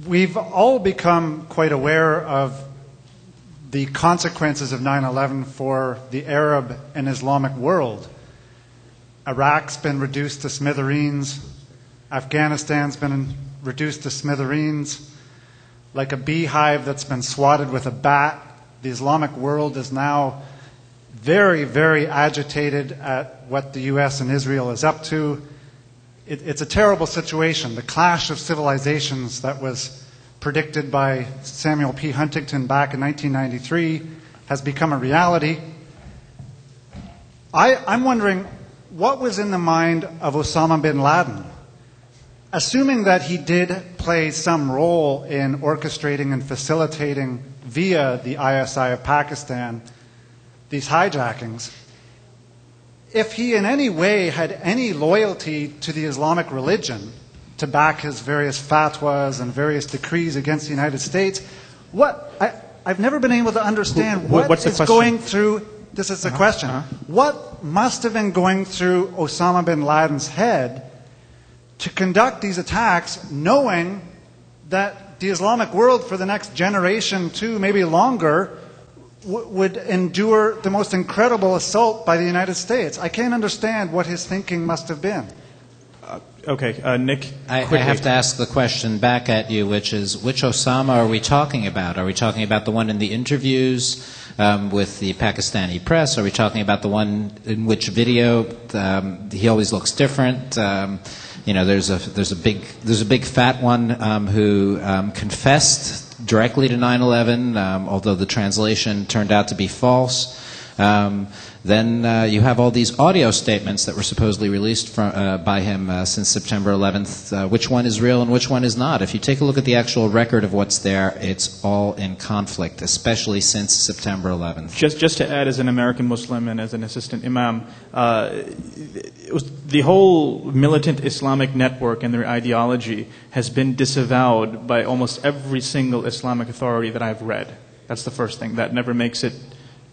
We've all become quite aware of the consequences of 9/11 for the Arab and Islamic world. Iraq's been reduced to smithereens. Afghanistan's been reduced to smithereens. Like a beehive that's been swatted with a bat, the Islamic world is now very, very agitated at what the U.S. and Israel is up to. It's a terrible situation. The clash of civilizations that was predicted by Samuel P. Huntington back in 1993 has become a reality. I'm wondering, what was in the mind of Osama bin Laden? Assuming that he did play some role in orchestrating and facilitating via the ISI of Pakistan these hijackings, if he in any way had any loyalty to the Islamic religion to back his various fatwas and various decrees against the United States, I've never been able to understand what is going through. This is the question. What must have been going through Osama bin Laden's head to conduct these attacks, knowing that the Islamic world for the next generation, two, maybe longer, would endure the most incredible assault by the United States? I can't understand what his thinking must have been. Nick, I have to ask the question back at you, which is, which Osama are we talking about? Are we talking about the one in the interviews with the Pakistani press? Are we talking about the one in which video he always looks different? There's a big fat one who confessed directly to 9/11, although the translation turned out to be false. Then you have all these audio statements that were supposedly released by him since September 11th. Which one is real and which one is not? If you take a look at the actual record of what's there, it's all in conflict, especially since September 11th. Just to add, as an American Muslim and as an assistant imam, the whole militant Islamic network and their ideology has been disavowed by almost every single Islamic authority that I've read. That's the first thing. That never makes it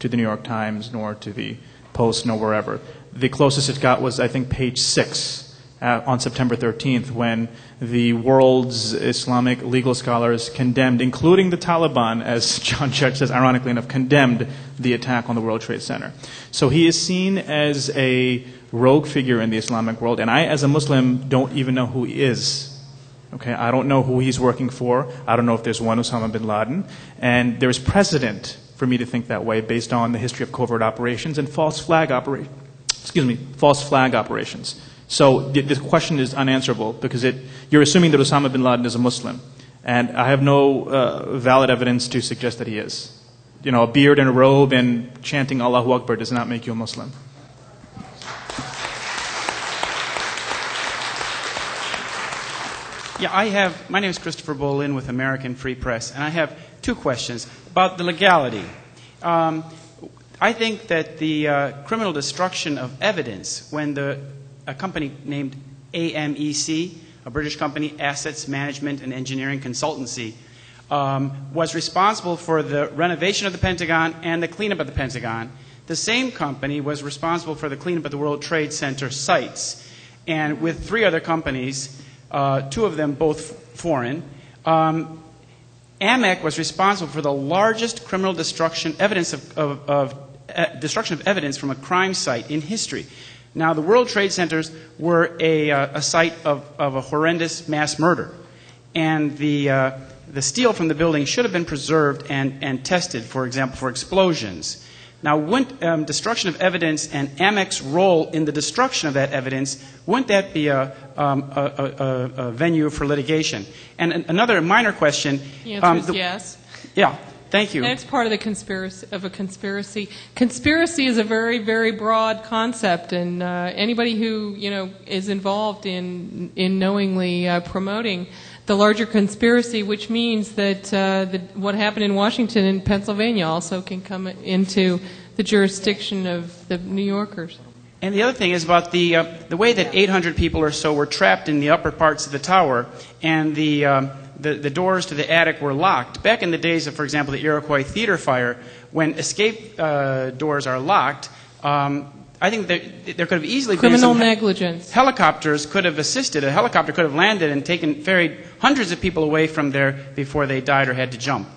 to the New York Times, nor to the Post, nor wherever. The closest it got was, I think, page 6 on September 13th, when the world's Islamic legal scholars condemned, including the Taliban, as John Judge says, ironically enough, condemned the attack on the World Trade Center. So he is seen as a rogue figure in the Islamic world, and I, as a Muslim, don't even know who he is. Okay, I don't know who he's working for. I don't know if there's one Osama bin Laden, and there's precedent for me to think that way based on the history of covert operations and false flag operations. So the question is unanswerable because you're assuming that Osama bin Laden is a Muslim, and I have no valid evidence to suggest that he is. A beard and a robe and chanting Allahu Akbar does not make you a Muslim. Yeah, my name is Christopher Bolin with American Free Press, and I have two questions about the legality. I think that the criminal destruction of evidence, when a company named AMEC, a British company, Assets Management and Engineering Consultancy, was responsible for the renovation of the Pentagon and the cleanup of the Pentagon, the same company was responsible for the cleanup of the World Trade Center sites. And with 3 other companies, 2 of them both foreign, AMEC was responsible for the largest criminal destruction of evidence from a crime site in history. Now, the World Trade Centers were a site of a horrendous mass murder, and the steel from the building should have been preserved and tested, for example, for explosions. Now, wouldn't destruction of evidence and AMEC's role in the destruction of that evidence, wouldn't that be a venue for litigation? And another minor question. The answer is yes. Yeah, thank you. And it's part of a conspiracy. Conspiracy is a very, very broad concept, and anybody who is involved in knowingly promoting the larger conspiracy, which means that what happened in Washington and Pennsylvania also can come into the jurisdiction of the New Yorkers. And the other thing is about the way that 800 people or so were trapped in the upper parts of the tower, and the doors to the attic were locked. Back in the days of, for example, the Iroquois Theater fire, when escape doors are locked, I think there could have easily Criminal been negligence. Helicopters could have assisted. A helicopter could have landed and ferried hundreds of people away from there before they died or had to jump.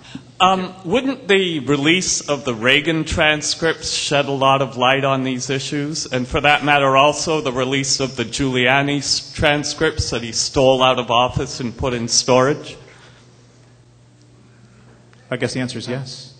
Wouldn't the release of the Reagan transcripts shed a lot of light on these issues? And for that matter, also the release of the Giuliani transcripts that he stole out of office and put in storage? I guess the answer is yes.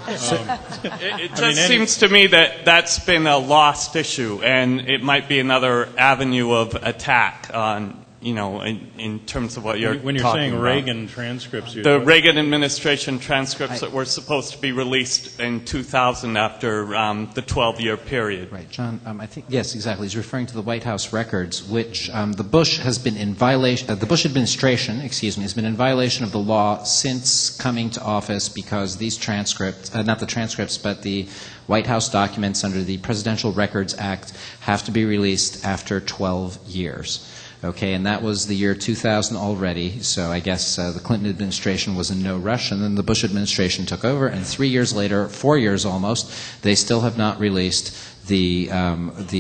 It just seems to me that that's been a lost issue, and it might be another avenue of attack on, in terms of what you're when you're talking saying about. Reagan transcripts. The Reagan administration transcripts that were supposed to be released in 2000 after the 12-year period. Right, John. I think yes, exactly. He's referring to the White House records, which the Bush has been in violation. The Bush administration, has been in violation of the law since coming to office because these transcripts, not the transcripts, but the White House documents under the Presidential Records Act have to be released after 12 years. Okay, and that was the year 2000 already, so I guess the Clinton administration was in no rush, and then the Bush administration took over, and 3 years later, 4 years almost, they still have not released the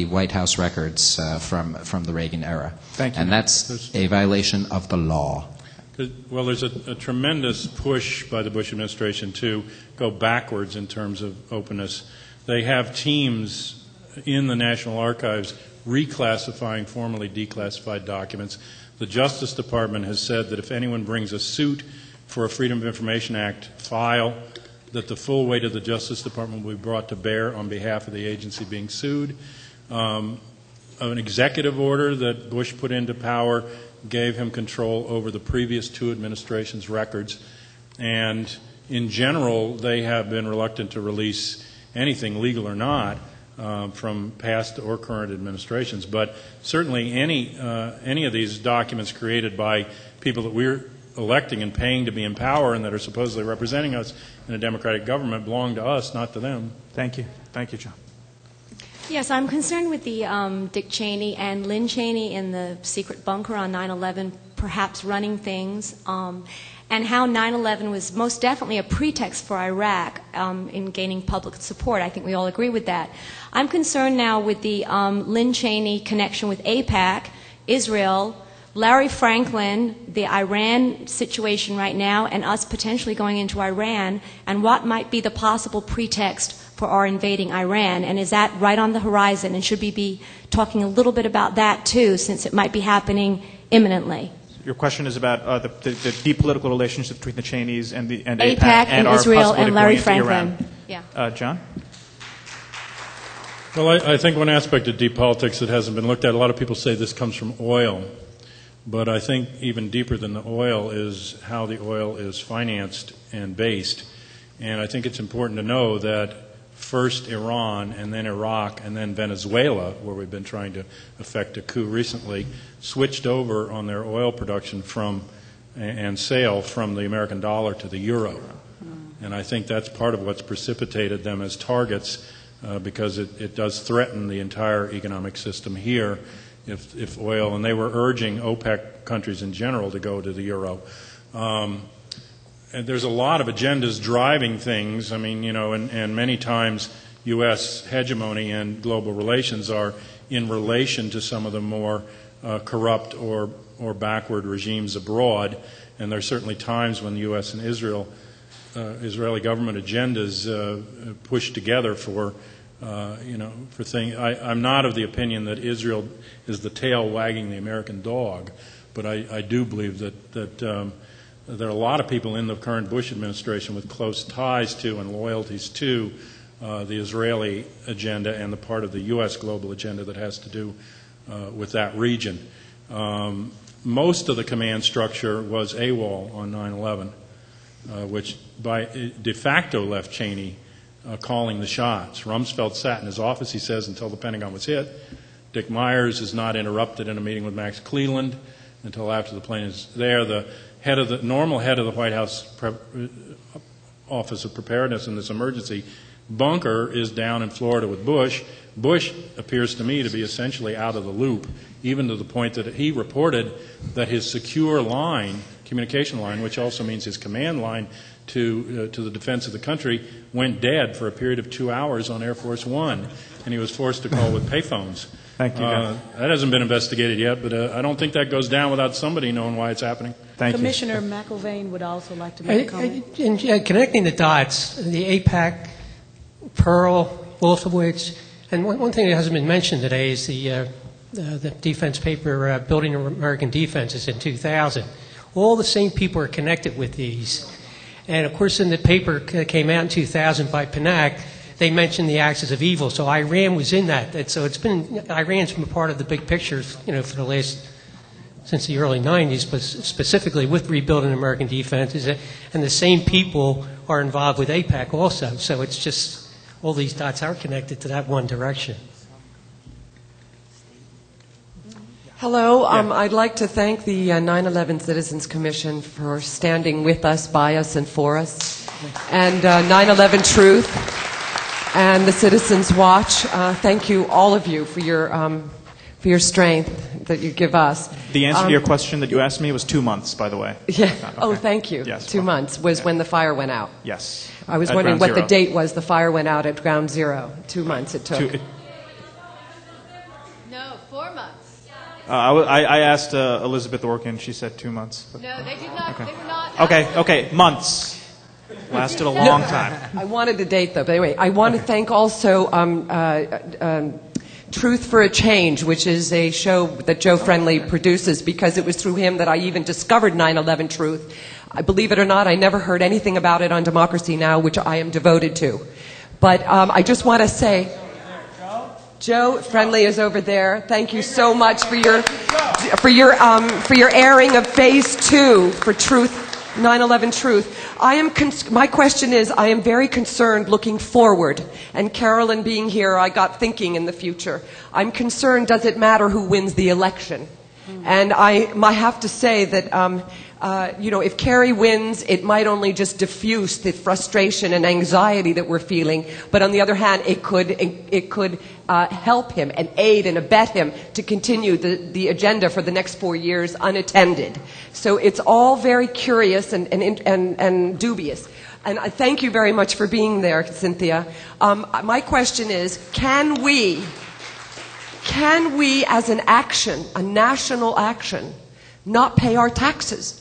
White House records from the Reagan era. Thank you. And that's a violation of the law. Well, there's a tremendous push by the Bush administration to go backwards in terms of openness. They have teams in the National Archives reclassifying formerly declassified documents. The Justice Department has said that if anyone brings a suit for a Freedom of Information Act file, that the full weight of the Justice Department will be brought to bear on behalf of the agency being sued. An executive order that Bush put into power gave him control over the previous two administrations' records. And in general, they have been reluctant to release anything, legal or not, from past or current administrations. But certainly any of these documents created by people that we're electing and paying to be in power and that are supposedly representing us in a democratic government belong to us, not to them. Thank you. Thank you, John. Yes, I'm concerned with the Dick Cheney and Lynn Cheney in the secret bunker on 9/11 perhaps running things, and how 9/11 was most definitely a pretext for Iraq in gaining public support. I think we all agree with that. I'm concerned now with the Lynn Cheney connection with AIPAC, Israel, Larry Franklin, the Iran situation right now, and us potentially going into Iran, and what might be the possible pretext for our invading Iran, and is that right on the horizon, and should we be talking a little bit about that too, since it might be happening imminently? Your question is about the deep political relationship between the Cheneys and AIPAC and our Israel possibility and Larry of going into Franklin. Iran. Yeah. John? Well, I think one aspect of deep politics that hasn't been looked at, a lot of people say this comes from oil, but I think even deeper than the oil is how the oil is financed and based. And I think it's important to know that first Iran and then Iraq and then Venezuela, where we've been trying to effect a coup recently, switched over on their oil production and sale from the American dollar to the euro. And I think that's part of what's precipitated them as targets because it does threaten the entire economic system here if oil, and they were urging OPEC countries in general to go to the euro. And there's a lot of agendas driving things. I mean, and many times U.S. hegemony and global relations are in relation to some of the more corrupt or backward regimes abroad. And there's certainly times when the U.S. and Israeli government agendas push together for things. I'm not of the opinion that Israel is the tail wagging the American dog, but I do believe that there are a lot of people in the current Bush administration with close ties to and loyalties to the Israeli agenda and the part of the U.S. global agenda that has to do with that region. Most of the command structure was AWOL on 9/11, which de facto left Cheney calling the shots. Rumsfeld sat in his office, he says, until the Pentagon was hit. Dick Myers is not interrupted in a meeting with Max Cleland until after the plane is there. The normal head of the White House Office of Preparedness in this emergency bunker is down in Florida with Bush. Bush appears to me to be essentially out of the loop, even to the point that he reported that his secure line communication line, which also means his command line to the defense of the country, went dead for a period of 2 hours on Air Force One, and he was forced to call with payphones. Thank you. That hasn't been investigated yet, but I don't think that goes down without somebody knowing why it's happening. Thank Commissioner McIlvaine would also like to make a comment. In connecting the dots, the AIPAC, Pearl, Wolfowitz, and one thing that hasn't been mentioned today is the defense paper, Building American Defenses in 2000. All the same people are connected with these. And, of course, in the paper that came out in 2000 by PNAC, they mentioned the axis of evil. So Iran was in that. And so Iran's been part of the big picture, for the last, since the early 90s, but specifically with rebuilding American defenses. And the same people are involved with AIPAC also. So it's just all these dots are connected to that one direction. Hello. I'd like to thank the 9/11 Citizens Commission for standing with us, by us, and for us. And 9/11 Truth and the Citizens Watch. Thank you, all of you, for your strength that you give us. The answer to your question that you asked me was 2 months, by the way. Yeah. Okay. Oh, thank you. Yes, 2 months was when the fire went out. Yes. I was At wondering Ground what the Zero. date was the fire went out at Ground Zero. 2 months it took. No, 4 months. I asked Elizabeth Orkin. She said 2 months. No, they did not. Okay. They were not. Okay, months. Lasted a long time. I wanted the date, though. But anyway, I want to thank also Truth for a Change, which is a show that Joe Friendly produces, because it was through him that I even discovered 9/11 Truth. I believe it or not, I never heard anything about it on Democracy Now!, which I am devoted to. But I just want to say, Joe Friendly is over there. Thank you so much for your airing of Phase 2 for Truth, 9/11 Truth. My question is, I am very concerned looking forward. And Carolyn being here, I got thinking in the future. I'm concerned, does it matter who wins the election? And I have to say that, if Kerry wins, it might only just diffuse the frustration and anxiety that we're feeling. But on the other hand, it could help him and aid and abet him to continue the agenda for the next 4 years unattended. So it's all very curious and dubious. And I thank you very much for being there, Cynthia. My question is, can we, as an action, a national action, not pay our taxes?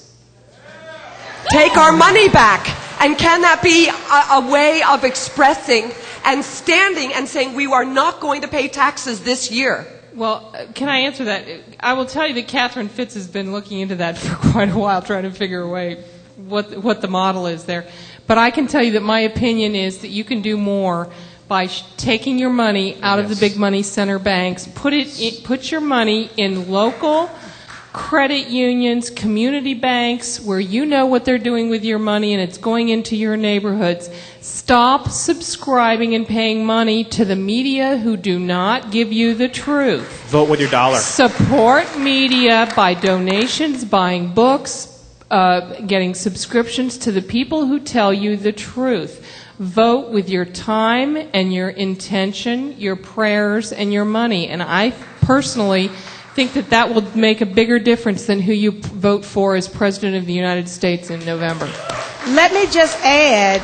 Take our money back. And can that be a way of expressing and standing and saying we are not going to pay taxes this year? Well, can I answer that? I will tell you that Catherine Fitz has been looking into that for quite a while, trying to figure a way what the model is there. But I can tell you that my opinion is that you can do more by taking your money out of the big money center banks. Put your money in local credit unions, community banks, where you know what they're doing with your money and it's going into your neighborhoods. Stop subscribing and paying money to the media who do not give you the truth. Vote with your dollar. Support media by donations, buying books, getting subscriptions to the people who tell you the truth. Vote with your time and your intention, your prayers, and your money. And I personally think that will make a bigger difference than who you vote for as President of the United States in November. Let me just add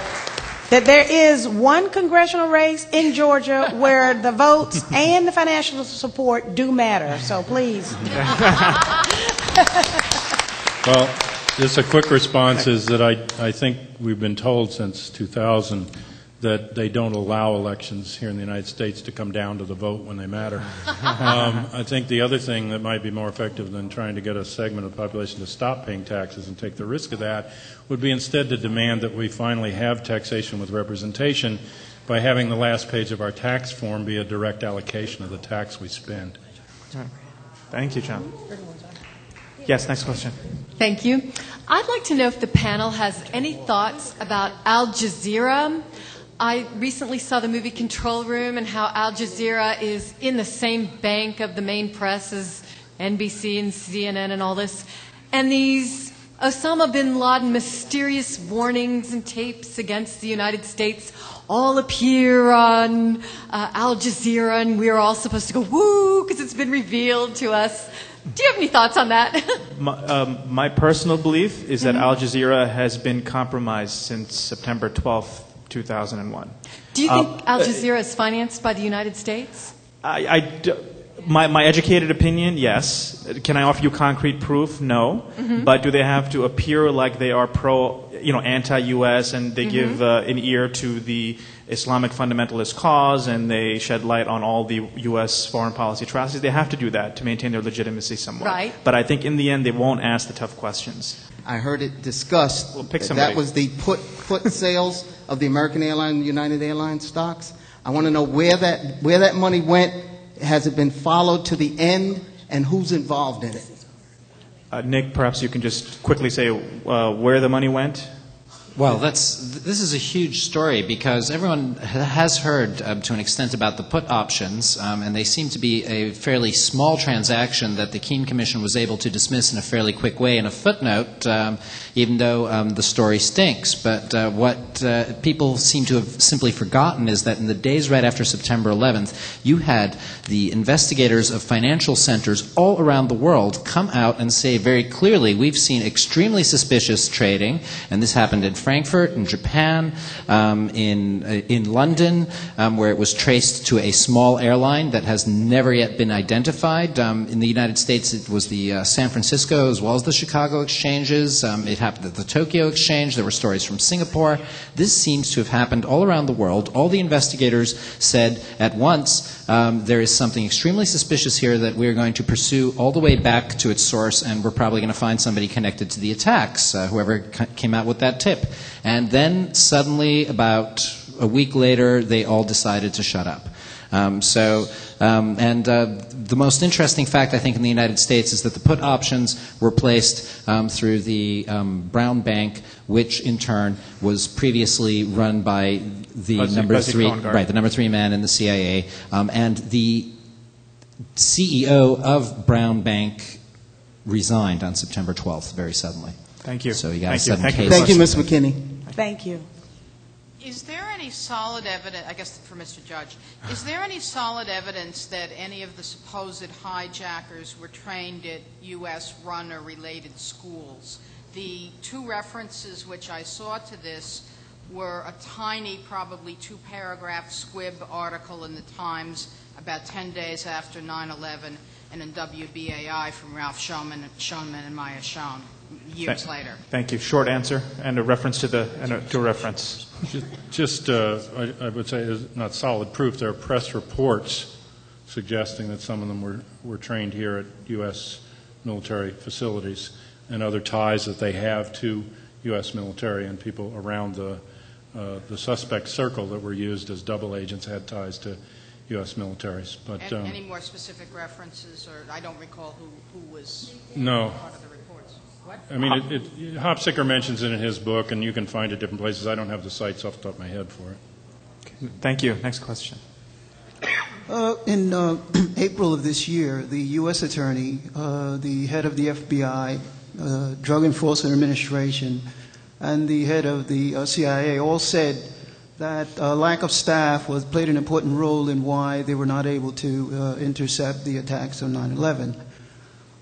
that there is one congressional race in Georgia where the votes and the financial support do matter. So please. Well, just a quick response is that I think we've been told since 2000 that they don't allow elections here in the United States to come down to the vote when they matter. I think the other thing that might be more effective than trying to get a segment of the population to stop paying taxes and take the risk of that would be instead to demand that we finally have taxation with representation by having the last page of our tax form be a direct allocation of the tax we spend. Thank you, John. Yes, next question. Thank you. I'd like to know if the panel has any thoughts about Al Jazeera. I recently saw the movie Control Room and how Al Jazeera is in the same bank of the main press as NBC and CNN and all this. And these Osama bin Laden mysterious warnings and tapes against the United States all appear on Al Jazeera, and we're all supposed to go, woo, because it's been revealed to us Do you have any thoughts on that? My personal belief is that Al Jazeera has been compromised since September 12th, 2001. Do you think Al Jazeera is financed by the United States? My educated opinion, yes. Can I offer you concrete proof? No. Mm-hmm. But do they have to appear like they are anti-U.S. and they give an ear to the Islamic fundamentalist cause and they shed light on all the U.S. foreign policy atrocities? They have to do that to maintain their legitimacy somewhat. Right. But I think in the end they won't ask the tough questions. I heard it discussed that was the put sales of the American Airlines and United Airlines stocks. I want to know where that money went. Has it been followed to the end, and who's involved in it? Nick, perhaps you can just quickly say where the money went. Well, this is a huge story because everyone has heard to an extent about the put options, and they seem to be a fairly small transaction that the Keene Commission was able to dismiss in a fairly quick way in a footnote, even though the story stinks. But what people seem to have simply forgotten is that in the days right after September 11th, you had the investigators of financial centers all around the world come out and say very clearly, we've seen extremely suspicious trading, and this happened in Frankfurt, in Japan, in London, where it was traced to a small airline that has never yet been identified. In the United States, it was the San Francisco as well as the Chicago exchanges. It happened at the Tokyo exchange. There were stories from Singapore. This seems to have happened all around the world. All the investigators said at once, there is something extremely suspicious here that we're going to pursue all the way back to its source, and we're probably going to find somebody connected to the attacks, whoever came out with that tip. And then suddenly, about a week later, they all decided to shut up. The most interesting fact, I think, in the United States is that the put options were placed through the Brown Bank, which in turn was previously run by the number three man in the CIA, and the CEO of Brown Bank resigned on September 12th very suddenly. Thank you. So you got a sudden case. Thank you, Ms. McKinney. Thank you. Is there any solid evidence, I guess for Mr. Judge, is there any solid evidence that any of the supposed hijackers were trained at U.S.-run or related schools? The two references which I saw to this were a tiny, probably two-paragraph squib article in the Times about 10 days after 9/11 and in WBAI from Ralph Schoenman and Maya Schoen years later. Thank you. Short answer and a reference to a reference. I would say is not solid proof. There are press reports suggesting that some of them were trained here at U.S. military facilities and other ties that they have to U.S. military, and people around the suspect circle that were used as double agents had ties to U.S. militaries. But any more specific references, or I don't recall who was no. part of the reports. What? I mean, Hopsicker mentions it in his book, and you can find it different places. I don't have the sites off the top of my head for it. Okay. Thank you. Next question. In April of this year, the U.S. Attorney, the head of the FBI, Drug Enforcement Administration, and the head of the CIA all said that lack of staff played an important role in why they were not able to intercept the attacks on 9/11.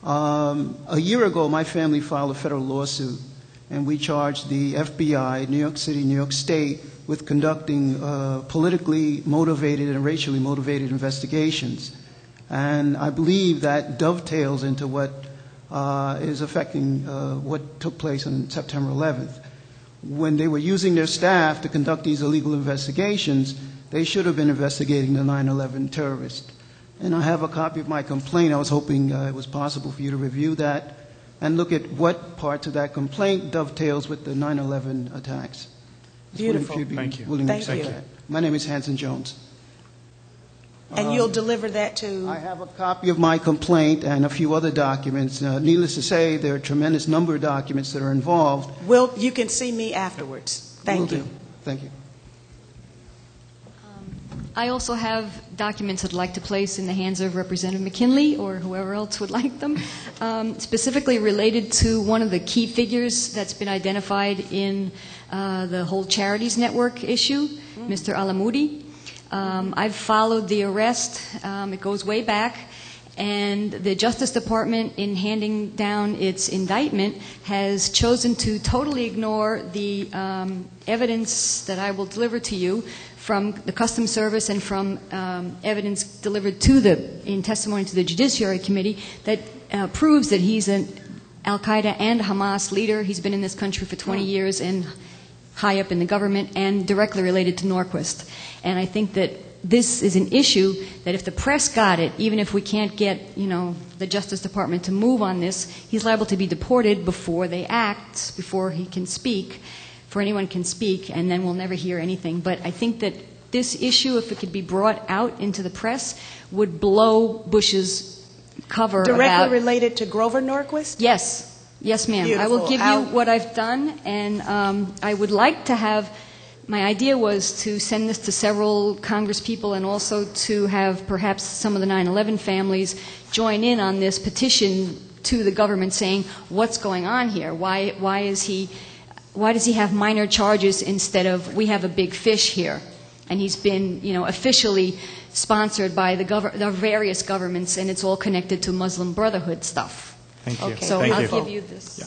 A year ago, my family filed a federal lawsuit, and we charged the FBI, New York City, New York State, with conducting politically motivated and racially motivated investigations. And I believe that dovetails into what is affecting what took place on September 11th. When they were using their staff to conduct these illegal investigations, they should have been investigating the 9/11 terrorists. And I have a copy of my complaint. I was hoping it was possible for you to review that and look at what parts of that complaint dovetails with the 9/11 attacks. Beautiful. Thank you. Thank you. My name is Hanson Jones. And you'll deliver that to... I have a copy of my complaint and a few other documents. Needless to say, there are a tremendous number of documents that are involved. Well, you can see me afterwards. Thank you. Thank you. I also have documents I'd like to place in the hands of Representative McKinley or whoever else would like them, specifically related to one of the key figures that's been identified in the whole charities network issue, Mr. Alamoudi. I've followed the arrest. It goes way back. And the Justice Department, in handing down its indictment, has chosen to totally ignore the evidence that I will deliver to you from the Customs Service and from evidence delivered in testimony to the Judiciary Committee that proves that he's an Al-Qaeda and Hamas leader. He's been in this country for 20 years and high up in the government and directly related to Norquist. And I think that this is an issue that if the press got it, even if we can't get, the Justice Department to move on this, he's liable to be deported before they act, before he can speak, before anyone can speak, and then we'll never hear anything. But I think that this issue, if it could be brought out into the press, would blow Bush's cover Directly related to Grover Norquist? Yes. Yes, ma'am. Beautiful. I will give you what I've done, and I would like to have, my idea was to send this to several congresspeople and also to have perhaps some of the 9/11 families join in on this petition to the government saying, what's going on here? Why does he have minor charges instead of, we have a big fish here? And he's been, officially sponsored by the various governments, and it's all connected to Muslim Brotherhood stuff. Thank you. Okay. So I'll give you this. Yeah.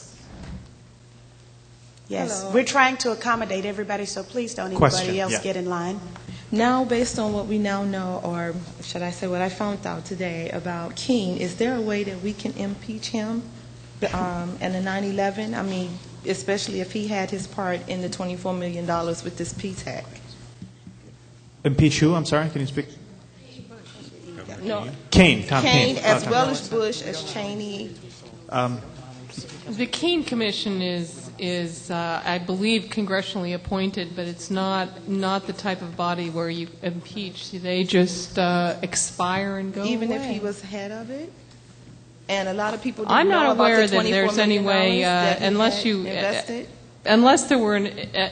Yes, Hello. we're trying to accommodate everybody, so please don't anybody else get in line. Now, based on what we now know, or should I say what I found out today about King, is there a way that we can impeach him in the 9/11? I mean, especially if he had his part in the $24 million with this PTAC. Impeach who? I'm sorry, can you speak? No. Kane, Tom Kane. As well as Bush, as Cheney. The Keene Commission is I believe, congressionally appointed, but it's not the type of body where you impeach. They just expire and go Even away. if he was head of it? And a lot of people I'm don't know not aware about the that there's any way, unless you invested. Unless there were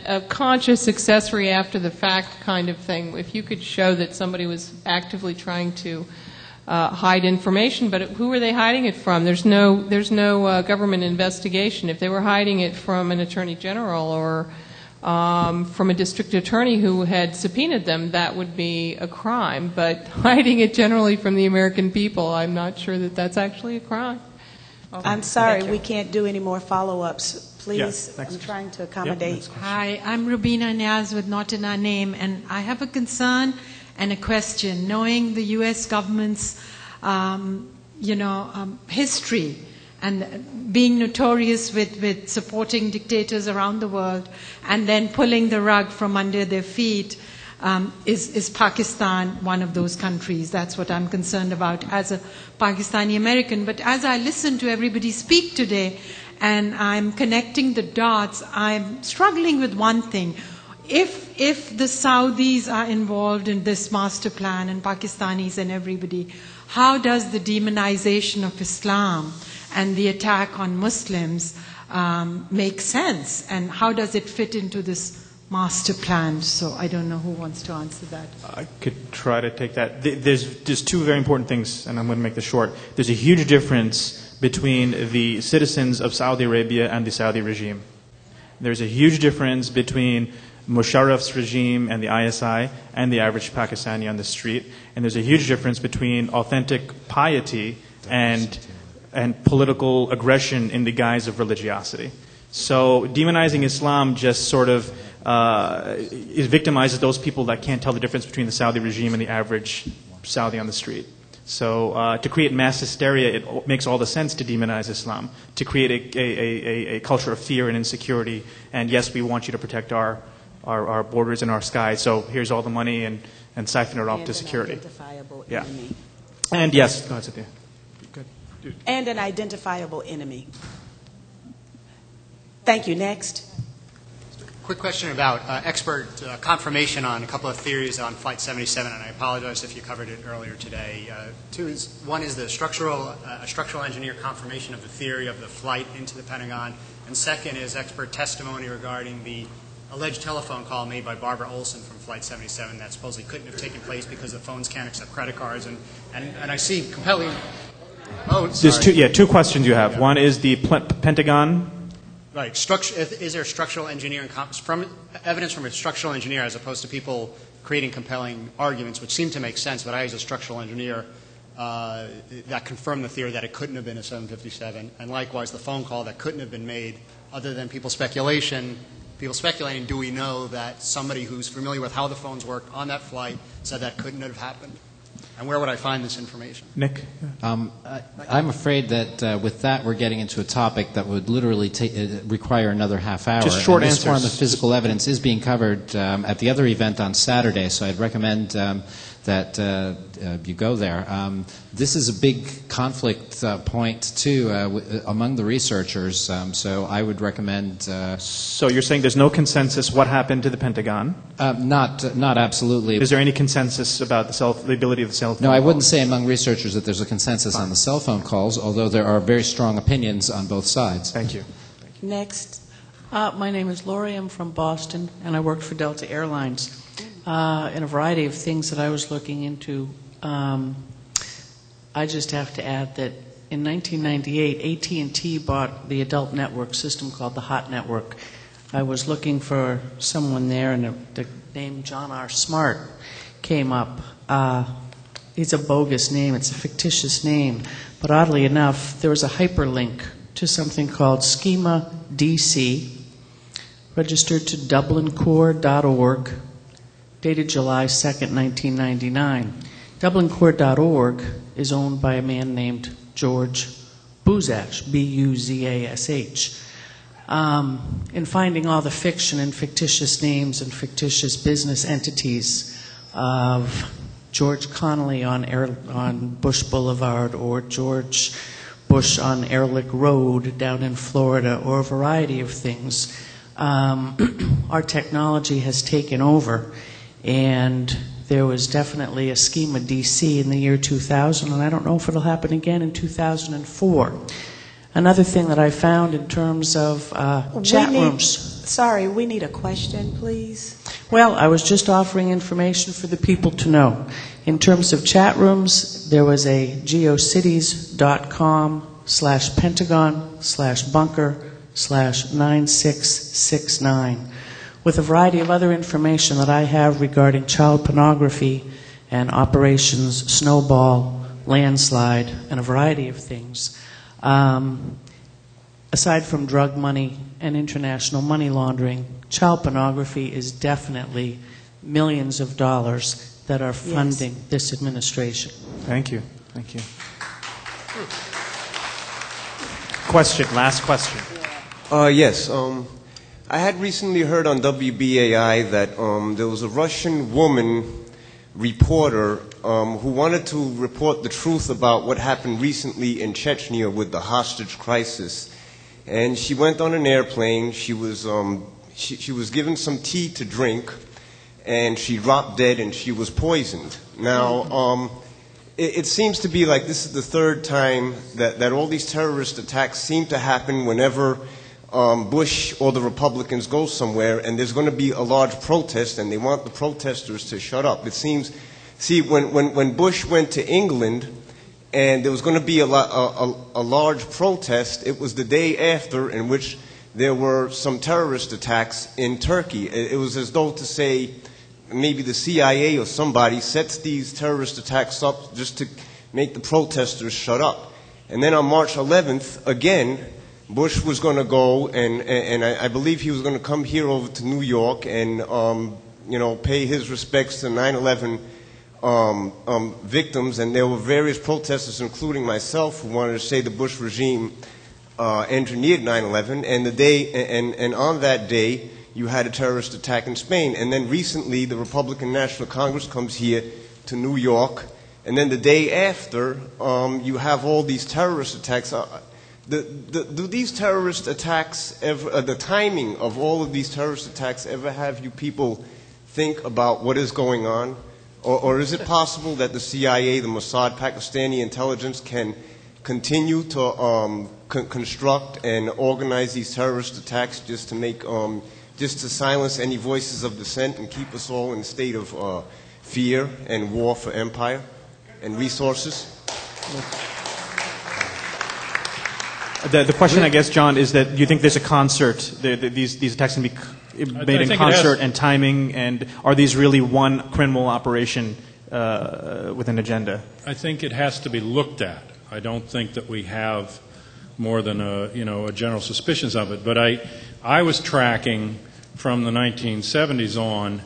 a conscious accessory after the fact kind of thing, if you could show that somebody was actively trying to hide information, but who are they hiding it from? There's no government investigation. If they were hiding it from an attorney general or from a district attorney who had subpoenaed them, that would be a crime. But hiding it generally from the American people, I'm not sure that that's actually a crime. I'm sorry, we can't do any more follow-ups. Please, I'm trying to accommodate. Hi, I'm Rubina Niaz with Not in Our Name, and I have a concern and a question. Knowing the U.S. government's, history and being notorious with supporting dictators around the world and then pulling the rug from under their feet, is Pakistan one of those countries? That's what I'm concerned about as a Pakistani American. But as I listen to everybody speak today, and I'm connecting the dots, I'm struggling with one thing. If the Saudis are involved in this master plan, and Pakistanis and everybody, how does the demonization of Islam and the attack on Muslims make sense? And how does it fit into this master plan? So I don't know who wants to answer that. I could try to take that. There's two very important things, and I'm going to make this short. There's a huge difference between the citizens of Saudi Arabia and the Saudi regime. There's a huge difference between Musharraf's regime and the ISI and the average Pakistani on the street. And there's a huge difference between authentic piety and political aggression in the guise of religiosity. So demonizing Islam just sort of victimizes those people that can't tell the difference between the Saudi regime and the average Saudi on the street. So to create mass hysteria, it makes all the sense to demonize Islam, to create a culture of fear and insecurity. And yes, we want you to protect our borders and our skies, so here's all the money and siphon it off to security. Identifiable Yeah. enemy. And yes, go ahead, Cynthia. Good. And an identifiable enemy. Thank you. Next. Quick question about expert confirmation on a couple of theories on Flight 77, and I apologize if you covered it earlier today. One is the structural engineer confirmation of the theory of the flight into the Pentagon, and second is expert testimony regarding the alleged telephone call made by Barbara Olson from Flight 77 that supposedly couldn't have taken place because the phones can't accept credit cards, and I see compelling. Oh, sorry. There's two questions you have. One is the Pentagon. Right. Is there structural engineering evidence from a structural engineer as opposed to people creating compelling arguments, which seem to make sense, but I, as a structural engineer, that confirmed the theory that it couldn't have been a 757, and likewise the phone call that couldn't have been made, other than people speculating, do we know that somebody who's familiar with how the phones worked on that flight said that couldn't have happened? And where would I find this information? Nick? I'm afraid that with that we're getting into a topic that would literally require another half hour. Just short and this answers. form of physical evidence is being covered at the other event on Saturday, so I'd recommend that you go there. This is a big conflict point, too, among the researchers, so I would recommend... So you're saying there's no consensus what happened to the Pentagon? Not absolutely. Is there any consensus about the ability of the cell phone? No, I wouldn't say among researchers that there's a consensus on the cell phone calls, although there are very strong opinions on both sides. Thank you. Next. My name is Lori. I'm from Boston, and I worked for Delta Airlines. In a variety of things that I was looking into, I just have to add that in 1998, AT&T bought the adult network system called the Hot Network. I was looking for someone there, and the name John R. Smart came up. It's a bogus name. It's a fictitious name. But oddly enough, there was a hyperlink to something called Schema DC, registered to dublincore.org, dated July 2nd, 1999. Dublincore.org is owned by a man named George Buzash, B-U-Z-A-S-H. In finding all the fiction and fictitious names and fictitious business entities of George Connolly on Bush Boulevard, or George Bush on Ehrlich Road down in Florida, or a variety of things, our technology has taken over. And there was definitely a Schema DC in the year 2000, and I don't know if it'll happen again in 2004. Another thing that I found in terms of chat rooms. Sorry, we need a question, please. Well, I was just offering information for the people to know. In terms of chat rooms, there was a geocities.com/pentagon/bunker/9669. with a variety of other information that I have regarding child pornography and Operations Snowball, Landslide, and a variety of things. Aside from drug money and international money laundering, child pornography is definitely millions of dollars that are funding this administration. Thank you. Thank you. Question, last question. Yes. I had recently heard on WBAI that there was a Russian woman reporter who wanted to report the truth about what happened recently in Chechnya with the hostage crisis. And she went on an airplane. She was given some tea to drink, and she dropped dead, and she was poisoned. Now, it seems to be like this is the third time that all these terrorist attacks seem to happen whenever Bush or the Republicans go somewhere, and there's going to be a large protest, and they want the protesters to shut up. It seems, when Bush went to England, and there was going to be a large protest, it was the day after in which there were some terrorist attacks in Turkey. It was as though to say maybe the CIA or somebody sets these terrorist attacks up just to make the protesters shut up. And then on March 11th, again, Bush was going to go, and I believe he was going to come here over to New York and, pay his respects to 9/11 victims. And there were various protesters, including myself, who wanted to say the Bush regime engineered 9/11. And on that day, you had a terrorist attack in Spain. And then recently, the Republican National Congress comes here to New York, and then the day after, you have all these terrorist attacks. Do these terrorist attacks ever, the timing of all of these terrorist attacks ever have you people think about what is going on? Or is it possible that the CIA, the Mossad, Pakistani intelligence can continue to construct and organize these terrorist attacks just to make, just to silence any voices of dissent and keep us all in a state of fear and war for empire and resources? The question, I guess, John, is that you think there's a concert, these attacks can be made in concert and timing, and are these really one criminal operation with an agenda? I think it has to be looked at. I don't think that we have more than a general suspicions of it. But I was tracking from the 1970s on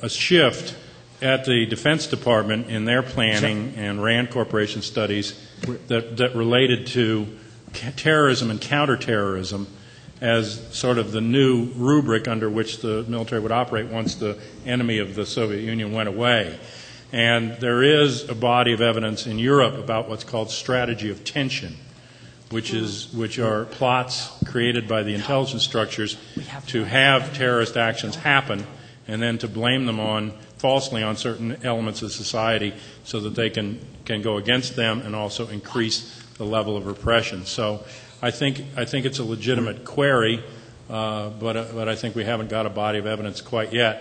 a shift at the Defense Department in their planning and RAND Corporation studies that related to terrorism and counterterrorism as sort of the new rubric under which the military would operate once the enemy of the Soviet Union went away. And there is a body of evidence in Europe about what's called strategy of tension, which are plots created by the intelligence structures to have terrorist actions happen and then to blame them falsely on certain elements of society so that they can go against them and also increase the level of repression. So I think it's a legitimate query, but I think we haven't got a body of evidence quite yet.